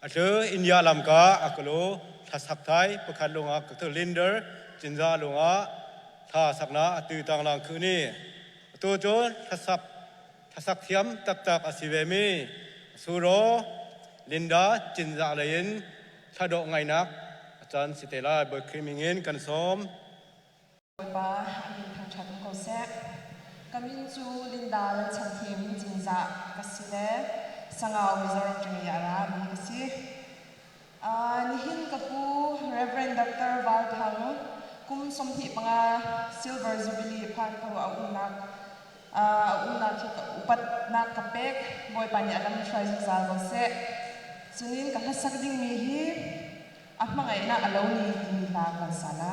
Atu India lamka akalo thasak thai pakhat lunga kakthar linder jinja lunga tha sakna atu tang lang khuni tu chon thasak thiam tak tak asivemi suro linda jinja lain thado ngai nak achan sitela berkrimingin kan som ba amin thang chat ko se kamin chu linda lan cham thiam jinja kasile sangau mizoram tumi yara mi kasi nihin kapu Reverend Dr. Val Thang kum somthi panga silver jubilee phan phaw aunak upat na kapek boy pani alam try zal se sunin ka hasak ding mi hi ahmangai na aloni ni la kan sala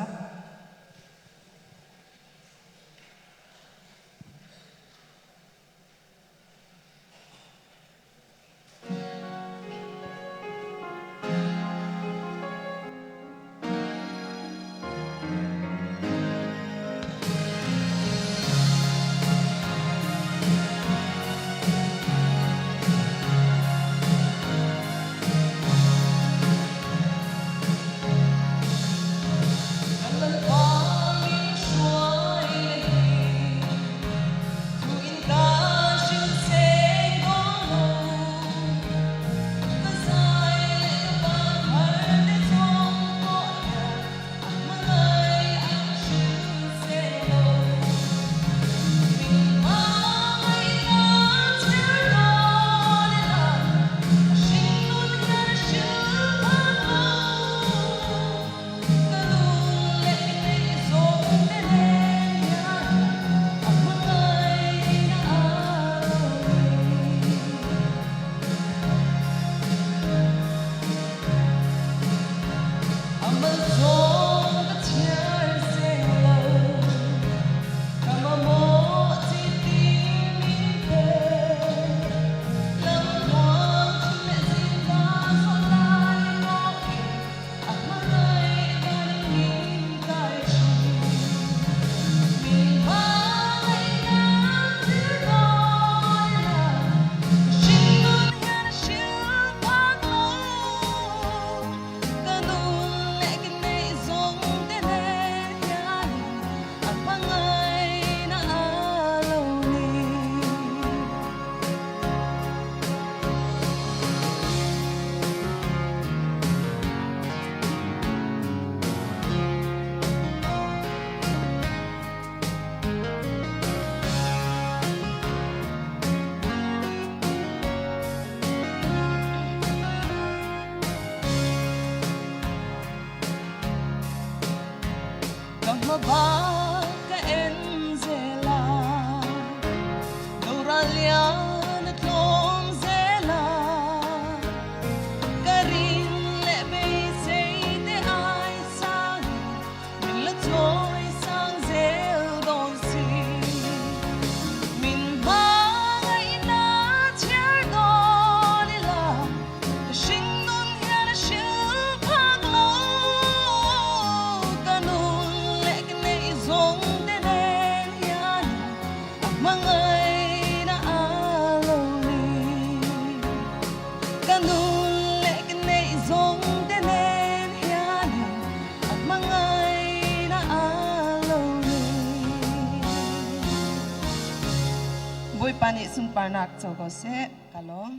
pani sumparnak chogose kalom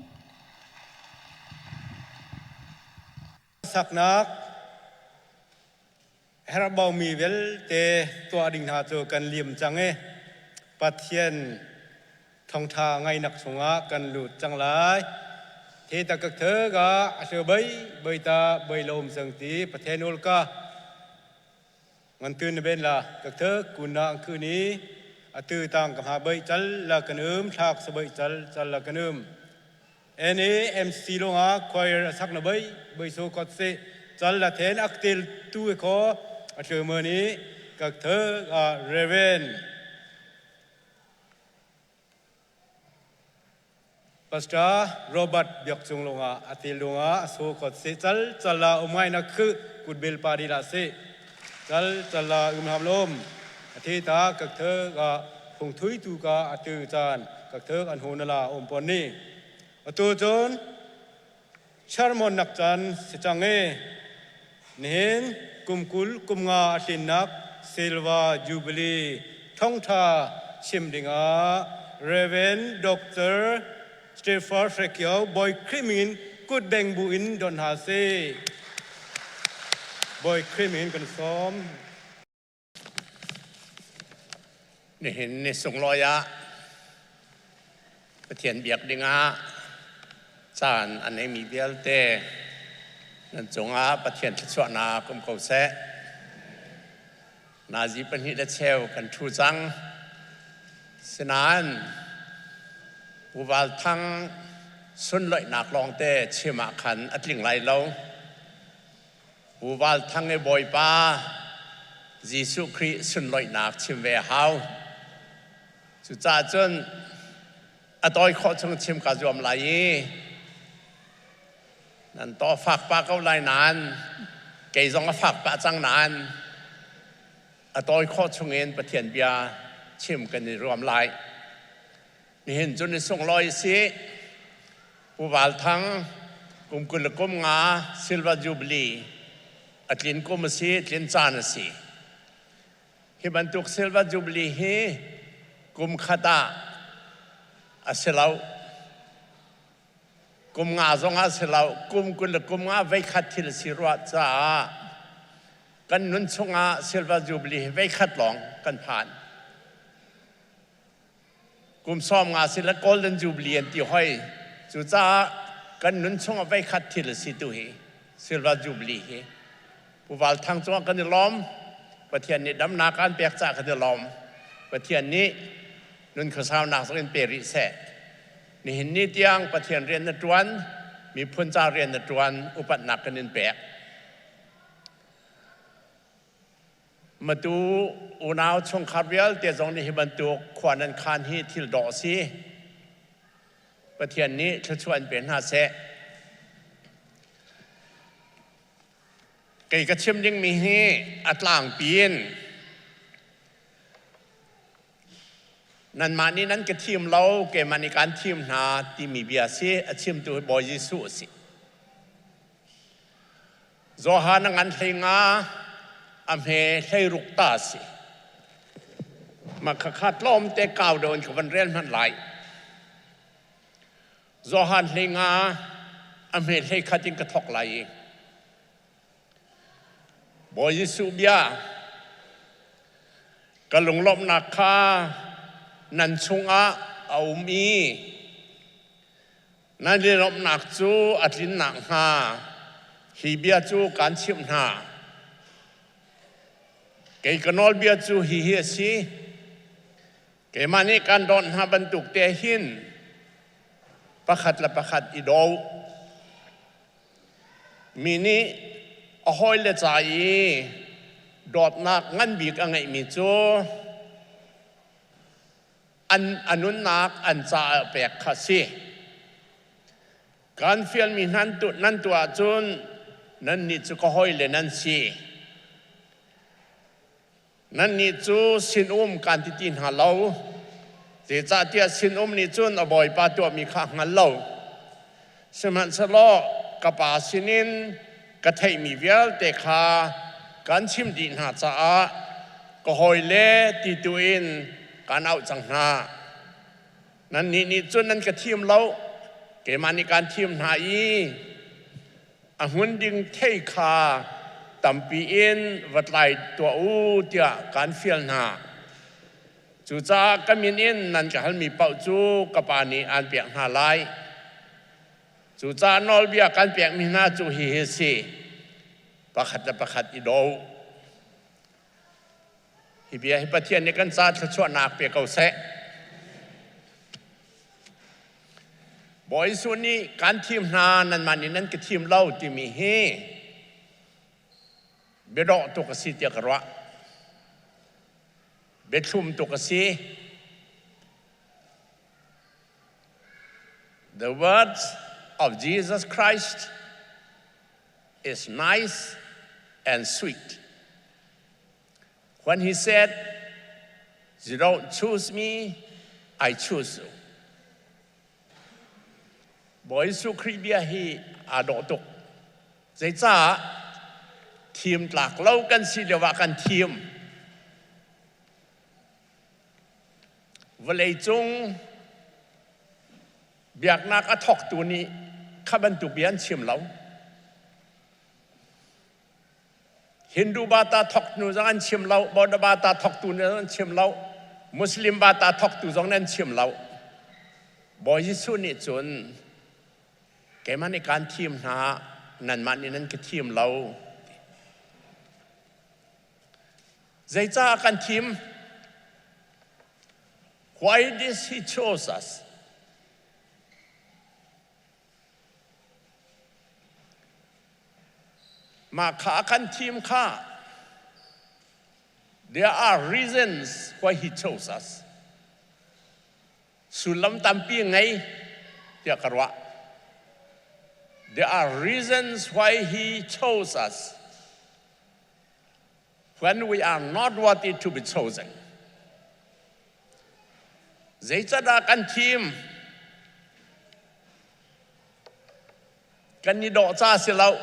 saknak herabau mi vel te tua ding ha cho kan liam change pathian thong tha ngai nak sunga kan lut changlai thế ta các thứ ga sơ bơi ta bơi lom sang tí pathenol ka ngan tưn bên là các thứ kuna khư ní tư tang cầm hà bơi chal là cần thạc sơ bơi chal là cần ene MC longa choir sak na bơi số cốt se chal là then actil tu ko sơ mơ ní các thứ reven Pastor Robert Biak Chung Longa Atil Longa so kot se chal la umai na khu kutbel pari la se chal la ham lom thi ta các thơ ga phùng thui tu ka atu chan các thơ an hon la om pon ni tu chon ชาร์มอนนักจันสิจังเอเน้นกุมกุลกุมงาตินนักซิลวาจูบลีท่องทาชิมดิงาเรเวนด็อกเตอร์สเตฟาร์เฟกยาวบอยคริมินกุดแบงบูอินดอนฮาเซบอยคริมินกันซ้อมนี่เห็นในสงลอยะประเทียนเบียกดิงาจานอันนี้มีเบียลเตนั่นจงอาประเทียนทศนากุมเกาเสนาจีปัญหิดเชลกันทูจังสนานผู้วาลทั้งสุนลอยนักลองเตเชมาขันอัดลิงไหลเราผู้วาลทั้งไอ้บอยป้ายิสุคริสุนลอยนักชิมเวหาวจุจ่าจนอดอยขอชงชิมกาจวมไหลนั่นต่อฝากปากเอาไหลนานเกยจงฝากปากจังนานอดอยขอชงเงินประเทียนเบียชิมกันในรวมไหลนี่เห็นจนในส่งลอยสิผู้วาลทั้งกุมกุลกุมงาซิลวาจูบลีอัดลินกุมสีอัดลินจานสีฮิบันตุกซิลวาจูบลีฮีกุมขดาอาเซลาวกุมงาจงอาเซลาวกุมกุลกุมงาไว้ขัดทิลสิรวจ้ากันนุนชงอาซิลวาจูบลีไว้ขัดหลงกันผ่านกุมซ้อมงาสิละโกลเด้นจูบลีอันที่ห้อยจุจ้ากันนุนชงอาไว้ขัดทิลสิตุฮีซิลวาจูบลีฮีผู้วาลทางจงกันล้อมประเทศนี้ดำนาการเปียกจากกันล้อมประเทศนี้นุนข้าวสาวนักสกินเปริเสนี่เห็นนี่เตียงประเทศเรียนนตวนมีพ้นเจ้าเรียนนตวนอุปนักกันนินแปกมาดูอุณาวชงคาร์เวลเตียจงนี่บรรทุกขวานันคานฮีทิลดอซีประเทศนี้จะชวนเป็นหาเสไก่กระชิมยังมีให้อัดล่างปีนนั่นมานี่นั้นก็ทีมเราเกี่ยมันในการทีมนาที่มีเบียร์ซีอาชีพตัวบอยยิสุสิโซฮานังอันเฮงาอเมเฮรุกตาสิมาขัดล้อมเตะก้าวโดนกับวันเรียนมันไหลโซฮานเฮงาอเมเฮขัดจิงกระทอกไหลบอยยิสุเบียกะลงลบนักคานันชงอาเอามีนั่นเรียนหนักจูอัดลินหนักหาฮีเบียจูการชิมหาเกี่ยกันนอลเบียจูฮีเฮซีเกี่ยมันนี่การโดนหาบรรทุกเตหินประคัดละประคัดอีโดมีนี่อหอยเลใจดอดนักงั้นบีกอะไรมีจูอันนุนนักอันจ่าแปลกขัดสิการเฟียลมีนั่นตัวจุนนั่นนี่จูก็ห้อยเลยนั่นสินั่นนี่จูสินการที่ตีนหาเราแต่จ่าเตียสินนี่จุนอบ่อยปาตัวมีข้างหันเราสมันสลอกระปาสินินกระเทยมีเวลเตคาการชิมดินหาจ่าก็ห้อยเล่ตีตัวเองการเอาจังหานั่นนี่จนนั้นก็ทีมเราเกี่ยมันในการทีมหาอีหุ่นดึงเทคาตัมปีเอ็นวัดไหลตัวอูเดียการเฟียลหาจูจ้าก็มีเอ็นนั่นก็ให้มีเป่าจูกับปานีอันเปียกหาไลจูจ้านอลเบียการเปียกมีหน้าจูฮิเฮซีประคัดอีโดฮิเบียให้ประเทศในกันซาทชวนักเปียกเอาเสะบอยส่วนนี้การทีมนานั้นมานี่นั้นก็ทีมเล่าที่มีเฮเบดอตุกสีเตียกระเบชุมตุกสี The words of Jesus Christ is nice and sweet. When he said, "You don't choose me, I choose you." bởi su khri bia hi à độ tục dây cha thiêm lạc lâu cần si điều và cần thiêm và lấy chung việc na cả thọc tu ni khá bên tu biến chiêm lâu Hindu bata thọc nu zangan chiêm lâu Buddha bata thọc tu nu zangan chiêm lâu Muslim bata thọc tu zangan chiêm lâu bởi Giêsu ni chun cái mà này can thiêm na nan man ni nan cái thiêm lâu dây cha can thiêm why did he chose us mà khá can thiêm khá there are reasons why he chose us sulam tampi ngay tia karwa there are reasons why he chose us when we are not worthy to be chosen. Dây cha đã can thiêm can ni độ cha sẽ lâu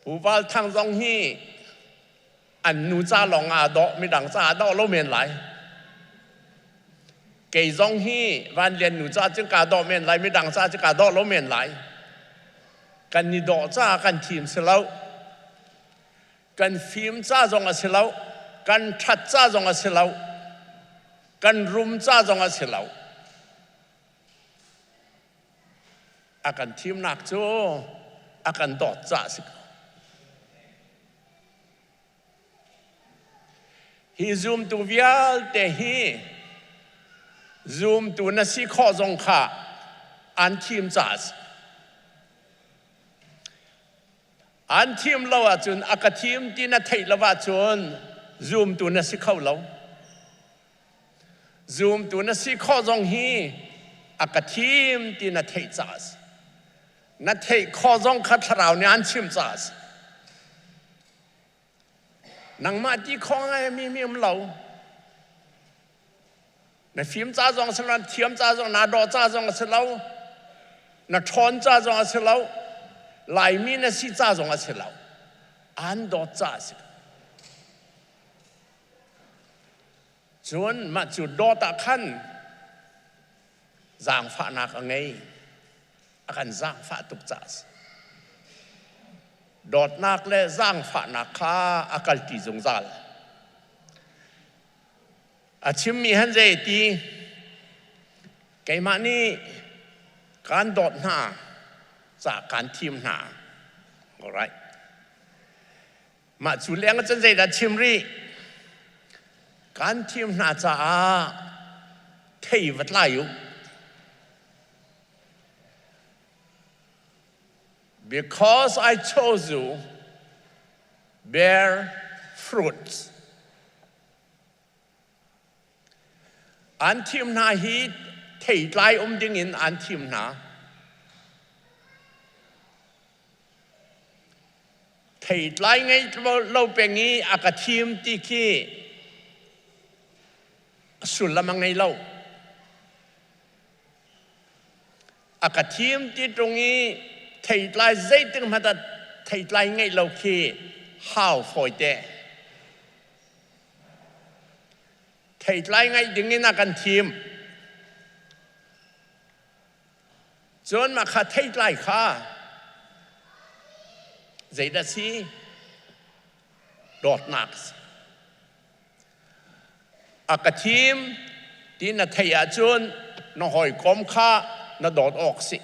phù val thang dòng hi anh nu cha lòng à độ mi đằng cha độ lâu miền lại cái dòng hi van liền nu cha chứng cả độ miền lại mi đằng cha chứng cả độ lâu miền lại can ni độ cha can thiêm sẽ lâu can phim cha dòng sẽ lâu can thắt cha dòng sẽ lâu can rum cha dòng sẽ lâu akan thiêm nạc cho akan độ cha sẽ hi zoom tu vial te hi zoom tu na si kho zong kha an thiêm chas an thiêm lo a chun aka thiêm ti na thei lawa chun zoom tu na si kho lo zoom tu na si kho zong hi aka thiêm ti na thei chas na thei kho zong kha tharau ni an thiêm chas nang ma ti khong ai mi lâu na phim cha dòng sẽ lâu thiêm cha dòng na do cha dòng sẽ lâu na thon cha dòng sẽ lâu lại mi na si cha dòng sẽ lâu an do cha sẽ chuan ma chu do ta khan giang pha nak angai akan giang pha tuk cha đọt nạc lệ giang phá nạc khá akal tì dùng zal a chim mi han dây tì cái mà ni can đọt na za can thiêm na alright mà chú leng chân dây đã chim ri can thiêm na za thầy vật lại yu because I chose you, bear fruits. An thiêm na hi thầy lai đinh in an thiêm na. Thầy lai ngay lâu bè nghi aka thiêm ti ki sulam ngay lâu. Aka thiêm ti trung nghi thầy lại dây tiếng mà ta thầy lại ngay lâu khi hào phổi tệ thầy lại ngay tiếng nghe na cần thiêm chốn mà khá thầy lại khá dây đã xí đọt nạc cả thiêm tí na thầy à chốn nó hỏi com khá nó đọt ọc xí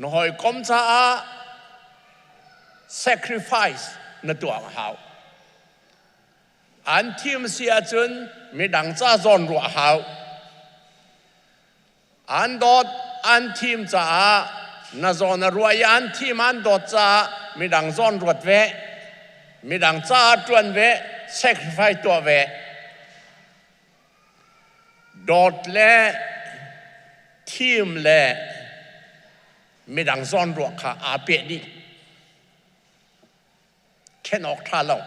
nó hỏi công cha sacrifice na tua hao an thiêm sia chun mi dang cha zon ro hao an dot an thiêm cha na zon ruai an thiêm an dot cha mi dang zon ruat ve mi dang cha tuan ve sacrifice tua ve dot le thiêm le mi dang zon ruột kha a pe đi khen ọc tha lâu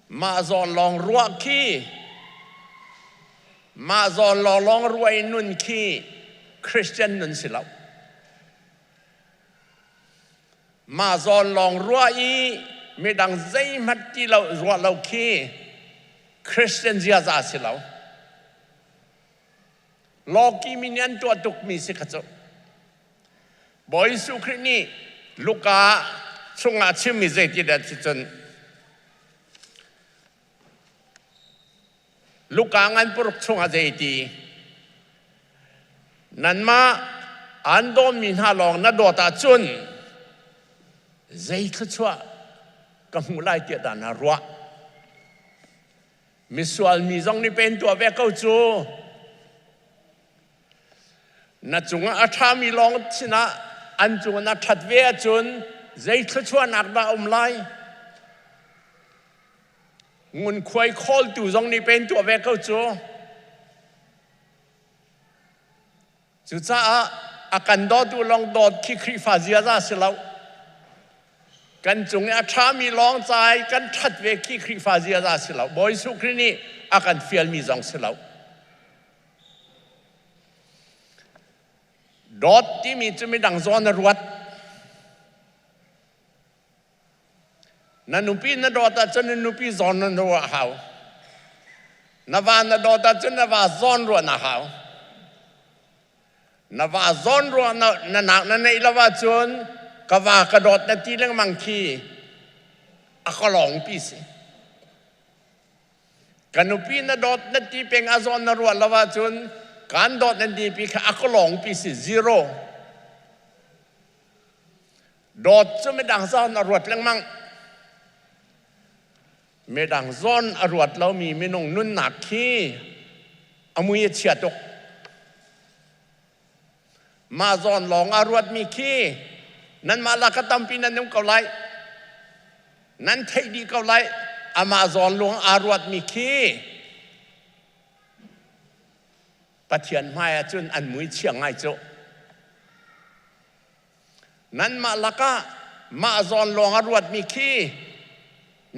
mà zon long ruột khi มาจอนลอลองรวยนุนขี้คริสเตียนนุนสิเรามาจอนลองรวยไม่ดังใจมัดที่เรารัวเราขี้คริสเตียนเสียใจสิเราโลกีมินันตัวตุกมีสิขจบอยสุครินีลูกาชงอาชิมิเจติดที่จนลูกางันปรุกชงอาเจตินั่นมาอันโดมินฮาลองนัดดตาจุนเจตชัวกำมุไลเตียดานารัวมิสวลมิจงนี่เป็นตัวเวกเอาจูนัดจงอาชามีลองชินะอันจงนัดทัดเวจุนใจชัวนักดาไลงุนควยคอลตูจงนี่เป็นตัวเวกเอาจูจุดจ้าอาการดอดูลองดอดขี้ครีฟาเซียจ้าสิเรากันจงอาชามีลองใจกันทัดเวขี้ครีฟาเซียจ้าสิเราบอยสุครินีอาการเฟียลมีจงสิเราดอดที่มีจะไม่ดังซ้อนรวดนันนุปีนัดดอดแต่จนนุปีซ้อนนันรัวเขานาวานัดดอดแต่จนนาวาซ้อนรัวนะเขานาวาซ้อนรัวนันนักนันในละว่าจนกว่ากระโดดนาทีเรื่องมังคีอักหลงปีสิกันนุปีนัดดอดนาทีเป็นอาซ้อนรัวละว่าจนการดอดนันดีปีค่ะอักหลงปีสิ0ดอดจะไม่ดังซ้อนรวดเรื่องมังไม่ดังซ้อนรวดเรามีไม่นงนุ่นหนักขี้เอามือเฉียดตกมาซ้อนหลงอรวดมีขี้นั้นมาละก็ตำปีนั้นนุ่งเกาไลนั้นเทดีเกาไลอามาซ้อนหลวงอรวดมีขี้ปะเทียนไม่จนอันมือเชียงไงโจนั้นมาละก็มาจอนลองอรวดมีขี้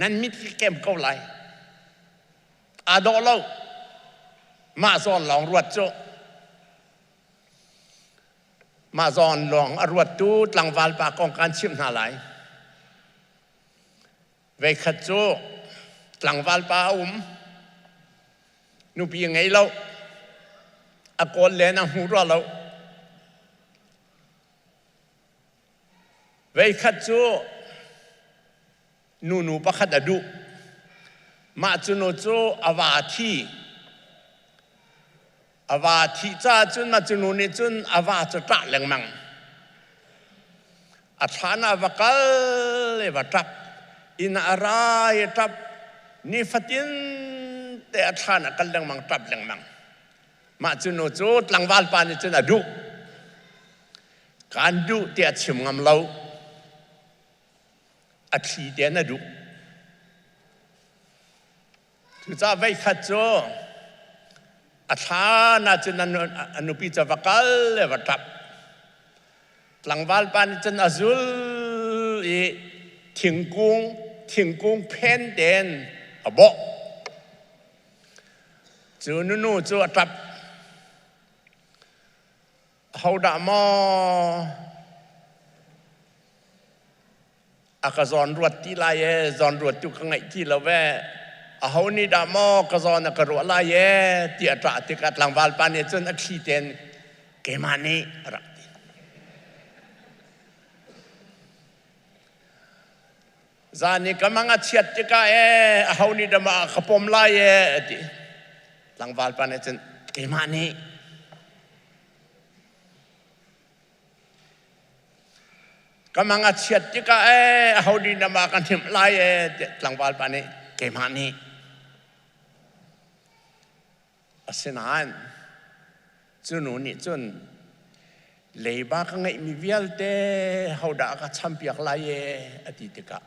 นั้นมิตรเกมเกาไหลอาดอเรามาจอนลองรวดโจมาจอนลองอรวดตูตลังวาลปากองการชิมนาไหลเวขัดโจตลังวาลปานุปียังไงเราอากลเลนะหูรัวเราเวขัดจูนูปะขัดดูมาจุนจูอาวาทีจ้าจุนมาจุนนี่จุนอาวาจะตะแรงมังอัฐานาวักเลวัตับอินอารายตับนิฟตินแต่อัฐานากัลแรงมังตับแรงมังมาจุนจูหลังวาลปานี่จุนดูการดูเตียชิมงามเราอัดสีเดียนดูทุจ้าไว้ขัดโจอัฐานาจุนอนุปิจวักเลวัตับหลังวาลปานี่จุนอซุลถิงกุ้งเพนเดนอบะจูนูจูตับเขาด่ามออากาศรวดที่ลายจอนรวดจุกข้างในที่เราแว่เขานี่ด่ามอกระจอนกระรัวลายเตียตระติกัดหลังวาลปานเนี่ยจนอักขีเตนเกมานีรักจานี่กำลังเชียดติกาเขานี่ด่ามาขปมลายติหลังวาลปานเนี่ยจนเกมานีกำลังเชียดจิกาเขาดีนมากันทิมไล่หลังวาลปานี่เกมานีสินานจุนนี่จุนเลยบ้ากังไงมีวิลเตเขาด่ากันชัมเปียกไล่อดีตกะ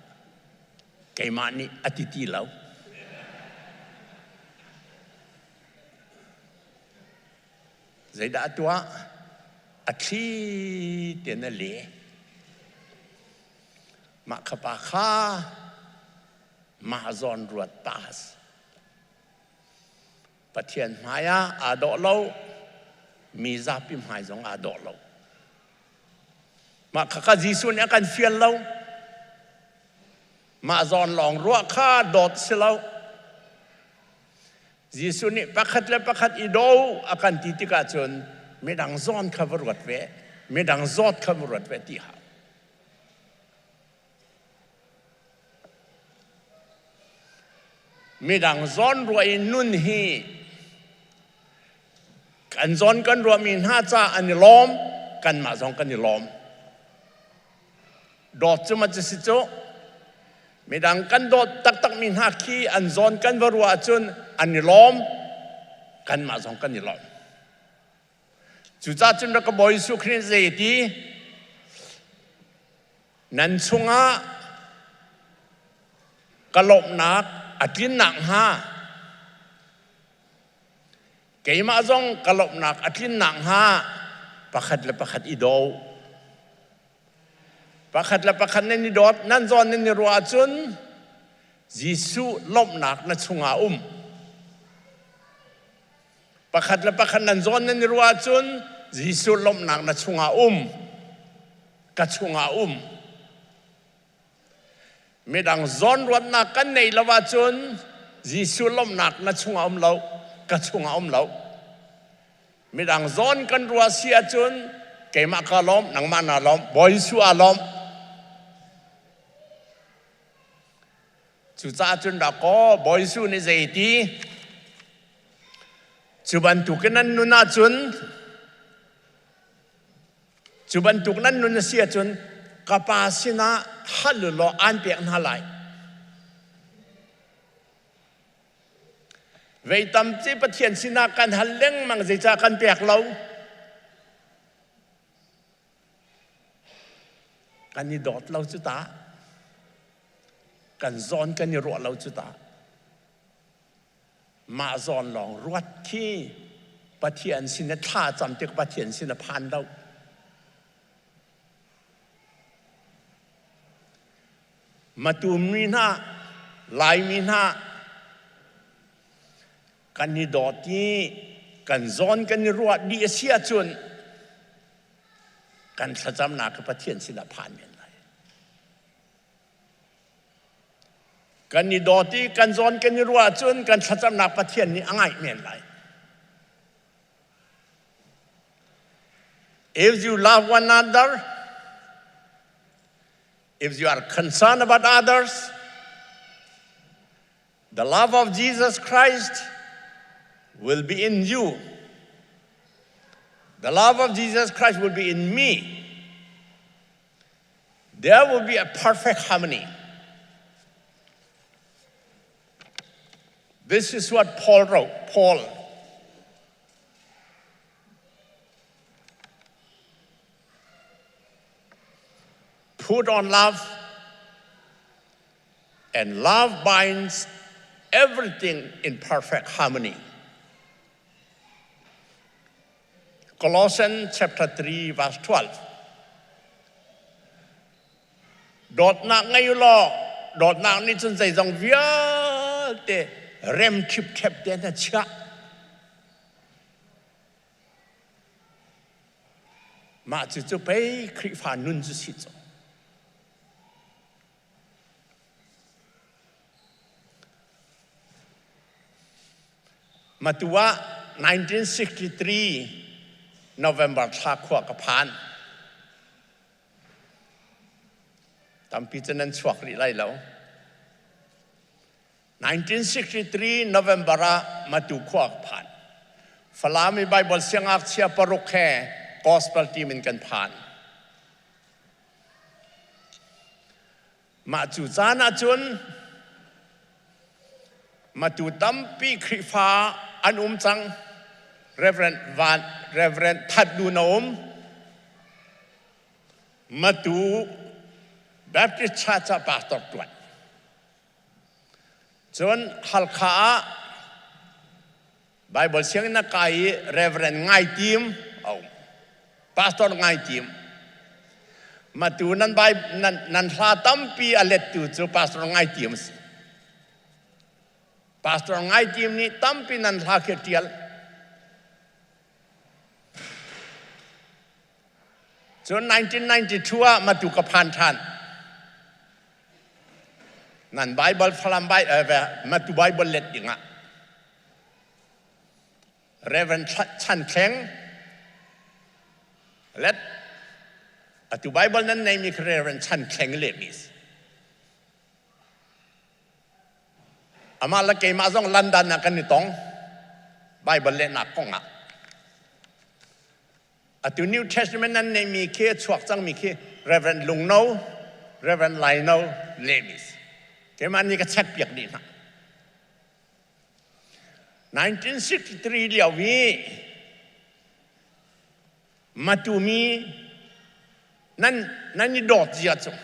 เกมานีอดีตเราใจด่าตัวอาชีเตียนเลยมาขปาข้ามาจอนรวดปาส ปะเทียนหมายอาดอเรามีซาปิมหายจงอาดอเรามาข้าจีสุนกันเฟียนเรามาจอนหลงรัวข้าดอดเสเราจีสุนี่ประคัดและประคัดอีโดอากันติติกาจนไม่ดังจอนขบรวดเวไม่ดังจอดขบรวดเวที่หาไม่ดังจอนรวยนุ่นฮีกันจอนกันรวมมีห้าจ้าอันนี้ล้อมกันมาจองกันนี่ล้อมดอดจะมาจะสิโจไม่ดังกันดอดตักมีห้าขี้อันจอนกันวรัวจนอันนี้ล้อมกันมาจองกันนี่ล้อมจุดจ้าจนเราก็บอยสุขนี่เจดีนันชุงะกลบนักอัดลินหนักฮะเกี่ยมาจงกลบนักอัดลินหนักฮะประคัดและประคัดอีโดประคัดและประคัดในนิดอดนั่นจอนในนิรัวจุนยิสุลบนักนัชุงะประคัดและประคัดนั่นจอนในนิรัวจุนยิสุลบนักนัชุงะกัชุงะไม่ดังจอนรวดนักกันในละว่าจุนยิสุลบนักนัชุงะเรากัชุงะเราไม่ดังจอนกันรัวเสียจุนเกี่ยมากะล้อมนังมานาล้อมบอยสุอาล้อมจุจ้าจุนดาก็บอยสุในใจตีจุบันตุกนั้นนุนาจุนจุบันตุกนั้นนุนเสียจุนกะปาสินะฮัลโลอันเปียงฮัลไลเวตัมจีปะเทียนสินากันฮัลเล้งมังจิจากันเปียกเรากันนี่ดอดเราจุตากันจอนกันนี่รัวเราจุตามาจอนหลองรวดที่ปะเทียนสินะท่าจำเต็กปะเทียนสินะพันเรามาตูมีนาลายมีนากันนี่ดอดที่กันจอนกันนี่รัวดีเสียจนกันสะจำนากับปะเทียนสินะพันเนี่ยกันนี่ดอที่กันจอนกันนี่รัวจนกันสัจำนักปะเทียนนี่ง่ายเมียนไร If you love one another, if you are concerned about others, the love of Jesus Christ will be in you. The love of Jesus Christ will be in me. There will be a perfect harmony. This is what Paul wrote. Paul. Put on love, and love binds everything in perfect harmony. Colossians chapter 3, verse 12. Đột nặng ngay lo, đột nặng ni chân dày dòng vía để rem chip chep đen là chắc. Mà chỉ cho bé khi phản nun cho xịt rồi. Mà tua 1963 November 3 ขวบกับผ่านตามปีนั้นช่วงนี้ไรแล้ว1963 November มาดูขวบผ่านฝรั่งมีไบเบิลเสียงอักเสียปรุกแห่กอสเปลทีมันกันผ่านมาจูจานาจุนมาดูตั้มปีคริฟ้าอันจังReverend ทัดดูนอมมาดูแบบที่ชาติปาตอตัวจนฮัลคาไบเบิลเสียงนักไก่ Reverend ง่ายทีมเอาปาตอง่ายทีมมาดูนั้นใบนั้นพลาตั้มปีอเลตตูจูปาตอง่ายทีม ปาสตร์ไงทีมนี้ตั้มปีนันทาเกตียลจน1992มาดูกับพันทันนั่นไบเบิลฟลัมไบมาดูไบเบิลเล็ดยังอ่ะเรเวนชันแข็งเล็ดดูไบเบิลนั้นในมีเรเวนชันแข็งเลมิสอามาละเกมาส่งลันดอนนะกันนี่ตองไบเบิลเล็ดนักกงอ่ะดูนิวเทสต์เมนต์นั้นในมีแค่ชวกจังมีแค่เรเวนลุงโนเรเวนไลโนเลมิสเกมันนี่ก็เช็คเปียกดีนะ1963เดียววีมาตูมีนั่นนี่ดอดเสียจง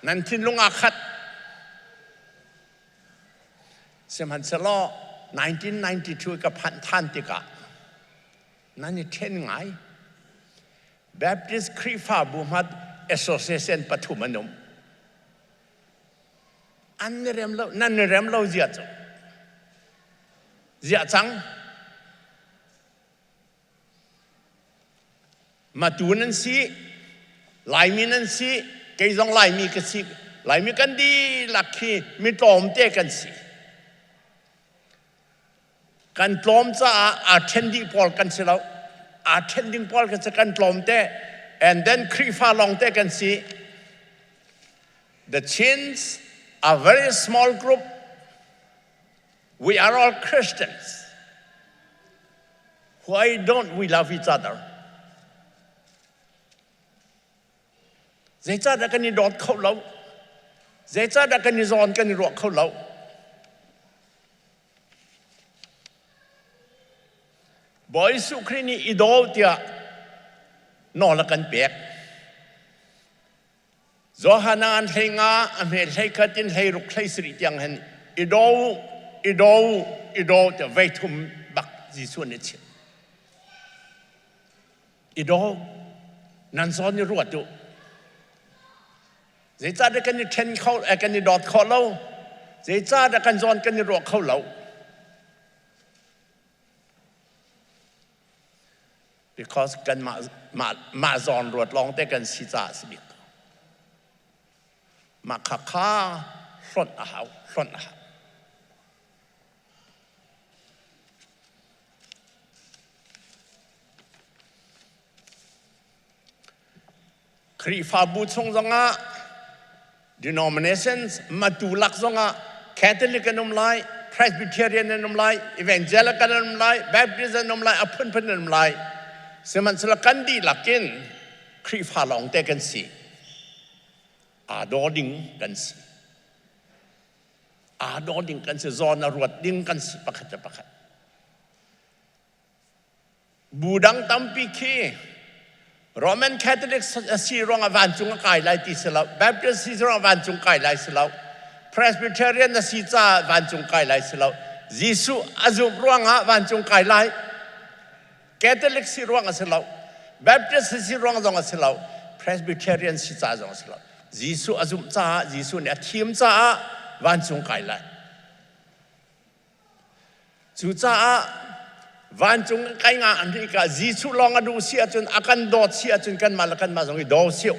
นั่นทิ้งลงอาคัดสมัยสลอ1992กับพันทันติกะนั่นนี่เช่นไง Baptist คริสต์ฟาบุมัด Association ปฐุมนมอันนี้เริ่มเล่านั่นเริ่มเล่าเสียจงเสียจังมาดูนั่นสิลายมีนั่นสิเกี่ยงลายมีกันสิลายมีกันดีลักขี้มีตอมเตะกันสิกันตอมจะattending Paul กันสิแล้ว attending Paul กันจะกันตอมเตะ and then คริฟ้าลองเตะกันสิ the chins are very small group we are all Christians why don't we love each other Zeta đã cần đọt khâu lâu, Zeta đã cần giòn cần ruột khâu lâu. Bởi sự khi ni idol thì nó là cần bẹt. Do hanan hay nga, amel hay katin hay ruk hay sri tiang hen idol thì vay thum bạc gì xuân hết chuyện. Idol nan giòn như ruột tu. Dễ cha đã cần như ten khâu, cần như đọt khâu lâu. Dễ cha đã cần giòn cần như ruột khâu lâu. Because cần mà giòn ruột longแต่cần xí cha xí bịt. Mà khá khá front à hảo. Khi phá bút xong rằng á denominations mà tù lạc rằng á Catholic nôm lại, Presbyterian nôm lại, Evangelical nôm lại, Baptist nôm lại, phân nôm lại. Sẽ mình sẽ là căn đi lạc kinh khi phá lòng tế cần sĩ đo đinh cần sĩ đo đinh cần sĩ do nà ruột đinh cần sĩ bạc khát bù đăng tâm bì khi Roman Catholic si rong van chung kai lai ti selau Baptist si rong van chung kai lai selau Presbyterian si cha van chung kai lai selau Jisu azum rong van chung kai lai Catholic si rong selau Baptist si rong dong selau Presbyterian si cha dong selau Jisu azum cha Jisu ne thim cha van chung kai lai chu cha van chung kai nga an ri ka Jisu long adu sia chun akan dot sia chun kan malakan ma jong do siu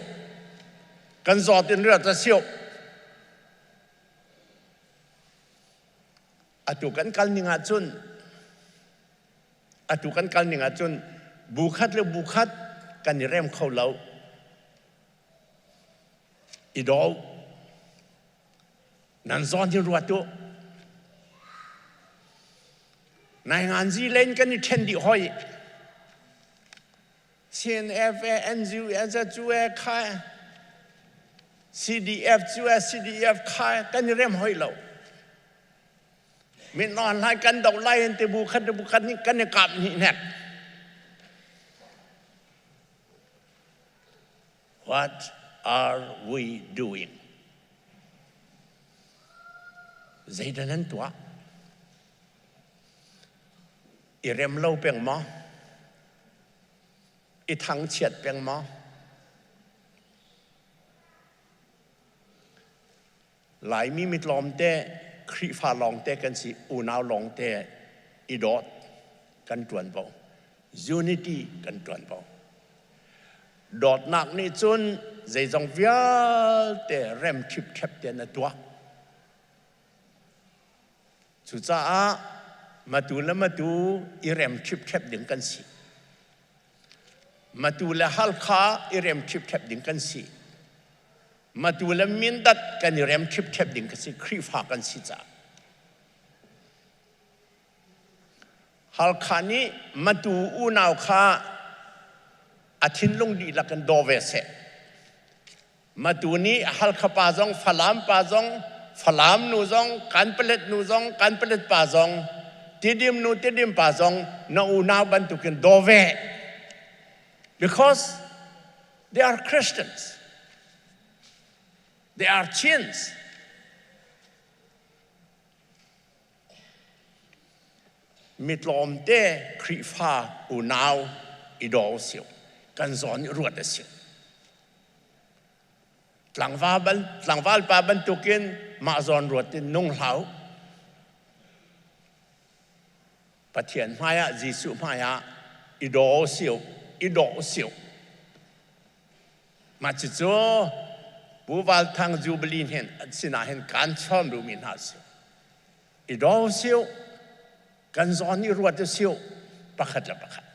kan zot tin ra ta siu atu kan kal ninga chun bukhat le bukhat kan rem khau lau idol nan zon ti ruat tu nai ngan ji len kan ni ten di hoi CNF NGO as a chu khai CDF chu CDF khai kan rem hoi lau min non lai kan dau lai te bu khat ni kan ni kap ni net What are we doing? Zaidanan tua. Irem lau peng mo. Itang chiat peng mo. หลายมีมิตรลอมเตะครีฟ้าลองเตะกันสิอูนาวลองเตะอีดอดกันตวนเบา unity กันตวนเบาดอดนักนี่จนใจจงเวียเตะเริ่มชิบเทปเตนตัวสุดท้ายมาดูแล้วมาดูอีเริ่มชิบเทปดึงกันสิมาดูแล้วฮัลคาอีเริ่มชิบเทปดึงกันสิมาดูแล้วมินดัดกันอีเริ่มชิบเทปดึงกันสิครีฟ้ากันสิจ้าฮัลคานี้มาดูอูนาวข้าอาทิตย์ลงดีละกันโดเวเซมาดูนี้ฮัลคาปาจงฟลามปาจงฟลามนูจงการผลิตนูจงการผลิตปาจงติดิมนูติดิมปาจงนาอูนาวบันตุกันโดเว because they are Christians they are Chinsมิตรลมเตะครีฟ้าอูนาวอีดอเสียวกันสอนรวดเสียวหลังวาลปาบันตุกินมาสอนรวดที่นุ่งเหลาปะเทียนมายะจีสุมายะอีดอเสียวอีดอเสียวมาจิโจบูวาลทางจูบลีนเห็นสินาเห็นการชอมรูมินหาเสียวอีดอเสียวกันสอนนี่รวดเสียวประคัดละประคัด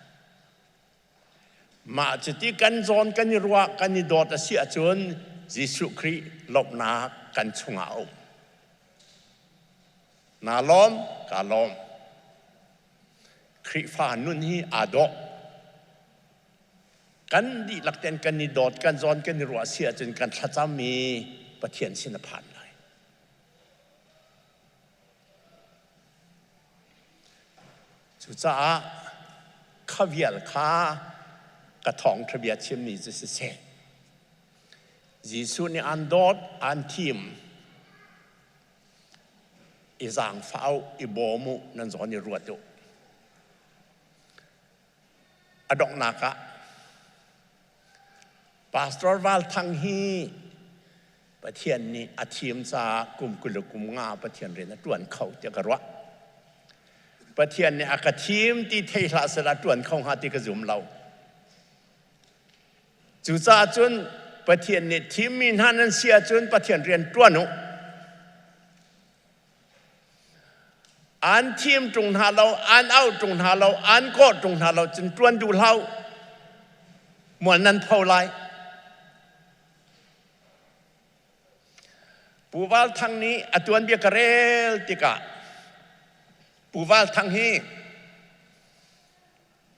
มาจิตกันสอนกันนี่รัวกันนี่ดอดเสียจนยิสุคริลบนากันชงเอานาล้อมกาล้อมคริฟ้านุนฮีอาดอกกันดีหลักเต็นกันนี่ดอดกันสอนกันนี่รัวเสียจนกันทัศมีประเทียนสินผ่านเลยสุดท้ายข้าเวียลข้ากระทองทะเบียนเชื่อมนี้จะเสร็จยิสุนี่อันดอดอันทีมอีจางฟ้าอีโบมุนั่นสอนนี่รวดอยู่อดอกนักะปาสตอร์วาลทั้งฮีประเทศนี้อาทีมจากลุ่มกุลกุมงาประเทศเรนตวนเขาจะกระวะประเทศนี้อากาทีมที่เทลาสระตวนเขาหาที่กระจุมเราจุจ้าจนประเทศนี้ทีมมีนันเสียจนประเทศเรียนตัวนุอันทีมตรงหาเราอันเอาตรงหาเราอันก็ตรงหาเราจนตวนดูเราเหมือนนั้นเท่าไรปูวาลทางนี้อตวนเบียกเรลติกะปูวาลทางนี้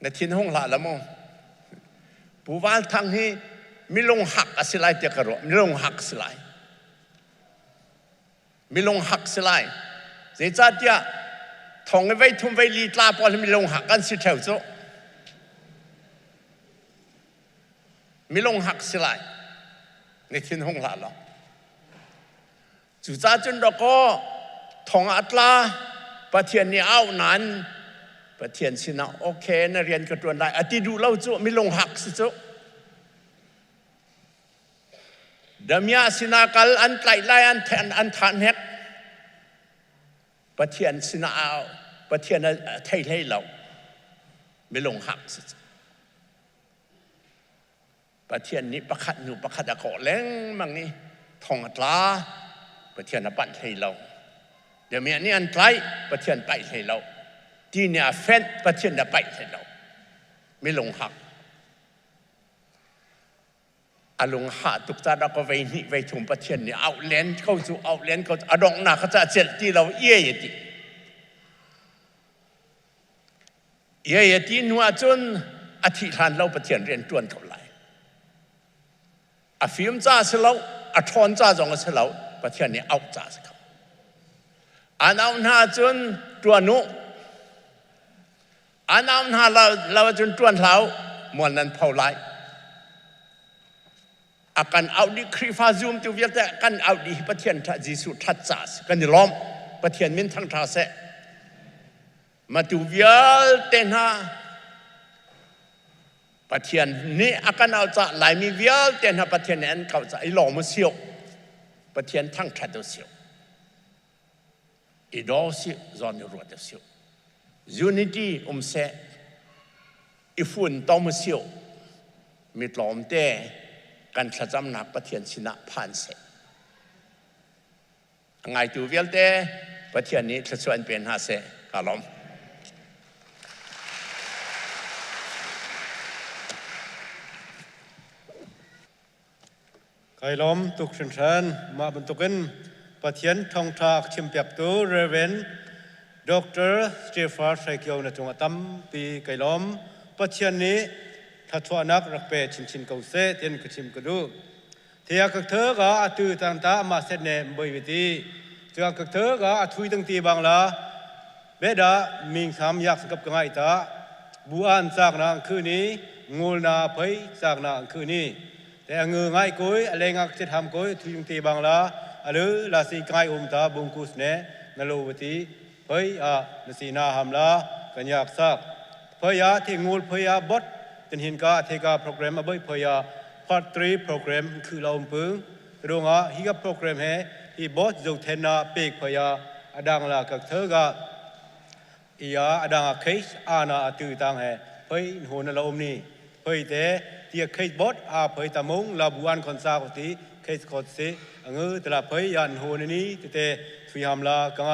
ในทินห้องหลาละมั้งปูวาลทางนี้มิลงหักสิไลเตกระโรมิลงหักสิไลมิลงหักสิไลเจ้าเดียทองไว้ทุ่มไว้ลีตลาพอมิลงหักกันสิเท่าโซมิลงหักสิไลในทินห้องหลาละจุจ้าจนเราก็ทองอัตลาประเทศนี้เอานั้นประเทศสินะโอเคนักเรียนกระตุ้นได้อติดูเล่าโซมิลงหักสิโซดามยาสินากัลอันไกลไลอันแทนอันทานเฮกประเทศสินาเอาประเทศไทยให้เราไม่ลงหักสิประเทศนี้ประคัดหนูประคัดอากาศแรงมั่งนี่ทองอัตลาประเทศนับปันให้เราเดี๋ยวมีอันนี้อันไกลประเทศไปให้เราที่เนี่ยเฟนประเทศจะไปให้เราไม่ลงหักอารมณ์หาตุกตาเราก็ไปนี่ไปถุงประเทศเนี่ยเอาเลนเข้าสู่เอาเลนเขาอดองหนักเขาจะเจ็ดที่เราเยี่ยติเยี่ยตินัวจนอธิษฐานเราประเทศเรียนจวนเท่าไหร่ฟิล์มจ้าเสเราทอนจ้าจงเสเราประเทศนี้เอาจ้าสิครับอันเอาหน้าจนตัวนุอันเอาหน้าเราจนจวนเรามวลนั้นเผาไหลอาการเอาดีครีฟาซูมตัวเวียแต่กันเอาดีประเทศทัจิสุทัดจ้ากันนี่ล้อมประเทศมินทั้งท่าเสมาตัวเวียเต็นหาประเทศนี้อาการเอาจะหลายมีเวียเต็นหาประเทศนี้อันเขาจะไอ้หล่อมือเสียวประเทศทั้งทัดเสียว อีดอสิจอนรวดเสียว unityเสอีฝุ่นต้อมเสียวมีหลอมเตะกันขจำนักประเทียนชนะผ่านเสไงตูเวลเตะประเทียนนี้จะชวนเป็นหาเสกาลอมไกล้อมตุกชันชันมาบรรทุกันประเทียนทองทากชิมเปียบตัวเรเวนดร.สเตฟานไซเกียวในจังหวัดตั้มปีไกล้อมประเทียนนี้ถ้าชัวนักรักเปชินเกาเสเตียนกชิมกระดูเทียกเธอก็อาตุต่างตามาเสนเนบอยวิธีเทียกเธอก็อาทุยตั้งตีบางละเบดามิงสามยักษ์กับกังไอตาบัวอันจากนางคืนนี้งูนาเพยจากนางคืนนี้แต่เงือไงกุยอะไรงักจะทำกุยทุยตั้งตีบางละหรือลาสีไก่ตาบุงกุสเนนโลวิธีเพยนสีนาหำลากันยากซักเพยที่งูเพยบดเป็นหินกาเทกาโปรแกรมมาบ่อยเพยพาร์ท3โปรแกรมคือเราพึงตรงฮิกับโปรแกรมที่บอสจูเทนาเปกเพยอดังลากับเธอกาอดังเคสอาณาตือตังเพยหัวนั่นเรานี่เพยแต่ที่เคสบอสเพยตามงลาบุอันคอนซาคติเคสคอสเซเงือแต่ละเพยยันหัวนี้แต่ทุยหำลากังไง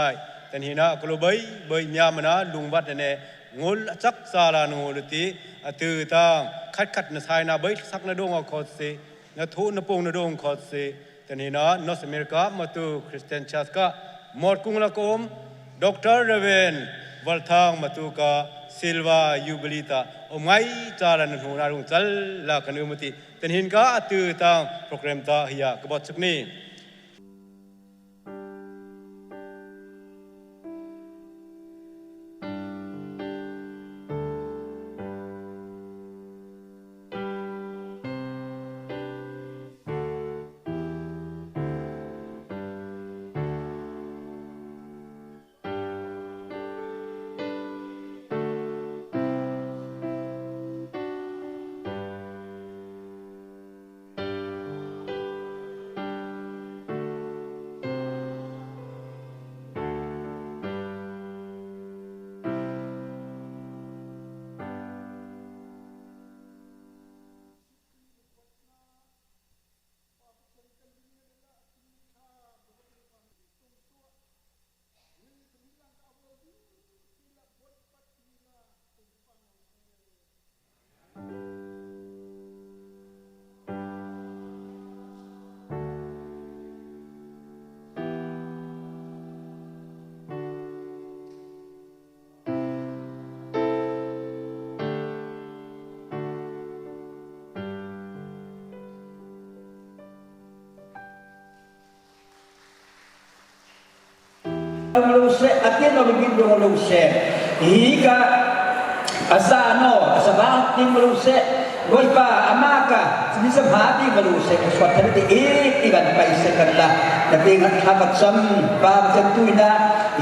แต่หินะกลัวใบมีามนาลุงวัดเนี่ยงูจักซาลานูลตีตือตังขัดนสายนาใบสักนดงคอสเซนทูนปงนดงคอสเซแต่หินะนอสอเมริกามาตูคริสเตียนชัสกาหมดกุงละกมดร.เรเวนวัลทางมาตูกาซิลวายูเบลิตาไม่จารันหูนารุงจัลลาคันุมติแต่หินกาตือตังโปรแกรมตาฮิยากบฏชุกนี้Luse atin no bigin do luse higa asano asaba tin luse goi pa amaka bisa hati luse swat tadi ikan paisa kanla tapi ngat habat sam pa tentuina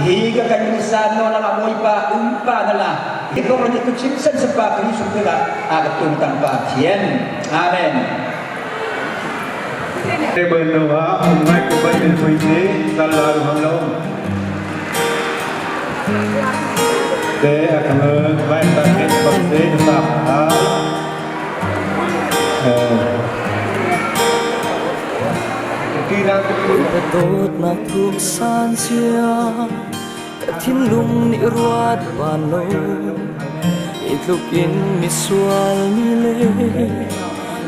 higa kan misano na amoy pa umpa nala ito ron ito chinsan sa pa Kristo nila agat tuntang pa tien amen Rebel wa umay ko ba din puite dalam halom de akan vai ta ke passe sa Tụt nạc thuộc san xia Cả thiên lung nị ruột và nô Ít lúc in mi sual mi lê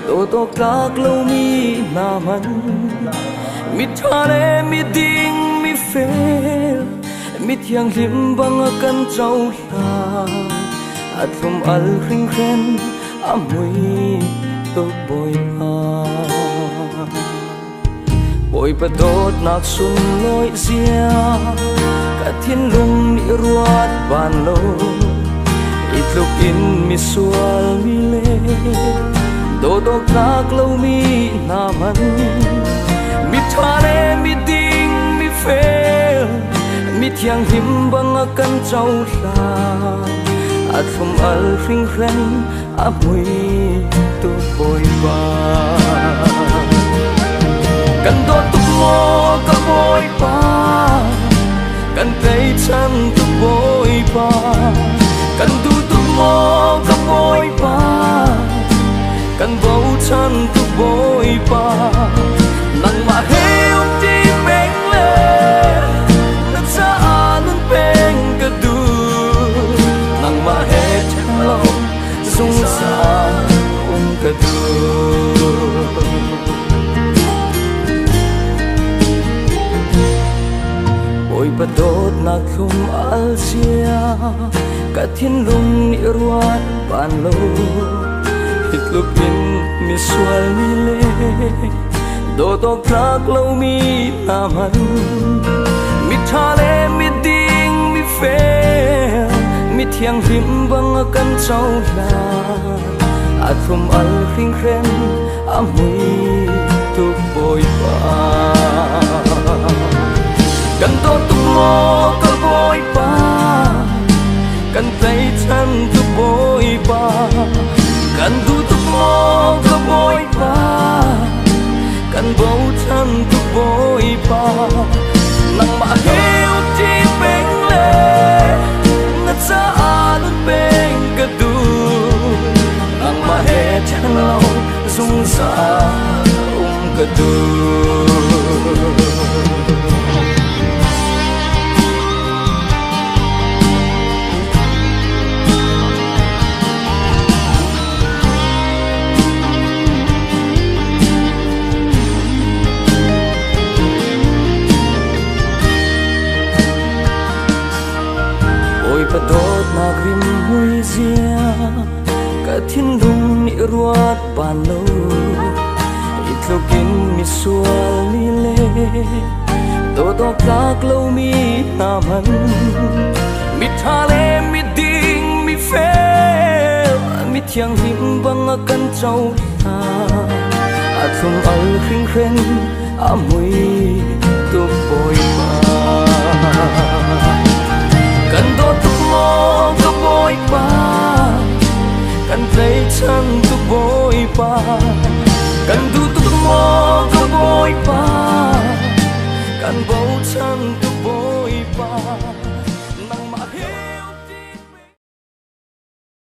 Tô tô các lâu mi na man Mi thale mi ding mi fail Mi thiang lim bang akan trao la At lum al khring khen Amoy tô boy pa Bội bà đốt nạc xuân lối xia Cả thiên lung nị ruột bàn lô Ít lúc in mi sual mi lê Đô đô các lâu mi na man Mi thale mi ding mi fail Mi thiang him bang akan trao la At lum al khring khen Amoy tô bội ba Kan do tuk mo ka boy pa กันใจฉันทุกโบยปากันดูทุกโมกับโบยปากันเบาฉันทุกโบยปานั่งมาเฮียวที่เป่งเลยนักษานันเป็นกระดูนั่งมาเฮียฉันลงสงสารกระดูÔi bắt đốt nạc không al xia cả thiên lung ni ruat ban lo hit lupin mi sual mi le do to krak lo mi naman mi thale mi ding mi fe mi thiang him bang kan chau la at from al khring khren amui tu boy paกันโตตุโมก็โบยปากันใจฉันทุกโบยปากันดูตุโมก็โบยปากันเบาฉันทุกโบยปานั่งมาเฮียวที่เป็นเลยนัดสาลุนเป็นกระดูนั่งมาเฮียฉันเราสงสารกระดู Ôi đốt nạc rim hui zia cả thiên lung ni ruat ban lo ít lo kin mi sual mi le do do kak lo mi naman mi thale mi ding mi fe mi thiang him bang kan chau ta at thum al khring khren amui tu boy maกันโดนทุกโมก็โบยปากันใจฉันทุกโบยปากันดูทุกโมก็โบยปา